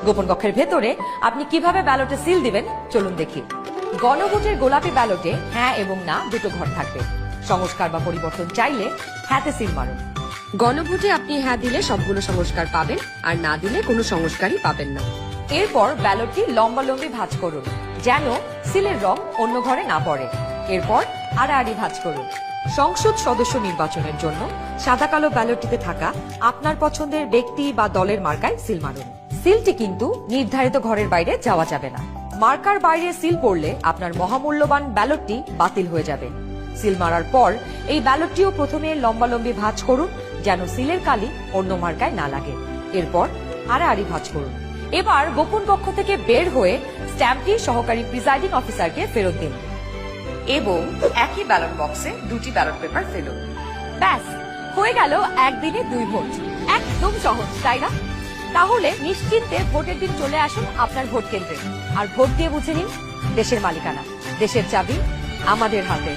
গোপন কক্ষের ভেতরে আপনি কিভাবে ব্যালটে সিল দিবেন চলুন দেখি। গণভোটের গোলাপি ব্যালটে হ্যাঁ এবং না দুটো ঘর থাকবে। সংস্কার বা পরিবর্তন চাইলে হ্যাঁতে সিল মারুন। গণভোটে আপনি হ্যাঁ দিলে সবগুলো সংস্কার পাবেন, আর না দিলে কোনো সংস্কারই পাবেন না। এরপর ব্যালটটি লম্বালম্বি ভাঁজ করুন যেন সিলের রং অন্য ঘরে না পড়ে। এরপর আড়াআড়ি ভাঁজ করুন। সংসদ সদস্য নির্বাচনের জন্য সাদা কালো ব্যালটটিতে থাকা আপনার পছন্দের ব্যক্তি বা দলের মার্কায় সিল মারুন। সিলটি কিন্তু নির্ধারিত ঘরের বাইরে যাওয়া যাবে না। মার্কার বাইরে সিল পড়লে আপনার মহামূল্যবান ব্যালটটি বাতিল হয়ে যাবে। সিল মারার পর এই ব্যালটটিও প্রথমে লম্বালম্বি ভাঁজ করুন যেন সিলের কালি অন্য মার্কায় না লাগে। এরপর আড়াআড়ি ভাঁজ করুন। এবার গোপন কক্ষ থেকে বের হয়ে স্ট্যাম্পটি সহকারী প্রিজাইডিং অফিসারকে ফেরত দিন এবং একই ব্যালট বক্সে দুটি ব্যালট পেপার ফেলুন। ব্যাস হয়ে গেল একদিনে 2 ভোট। একদম সহজ, তাই না? তাহলে নিশ্চিন্তে ভোটের দিন চলে আসুন আপনার ভোট কেন্দ্রে আর ভোট দিয়ে বুঝে নিন দেশের মালিকানা, দেশের চাবি আমাদের হাতে।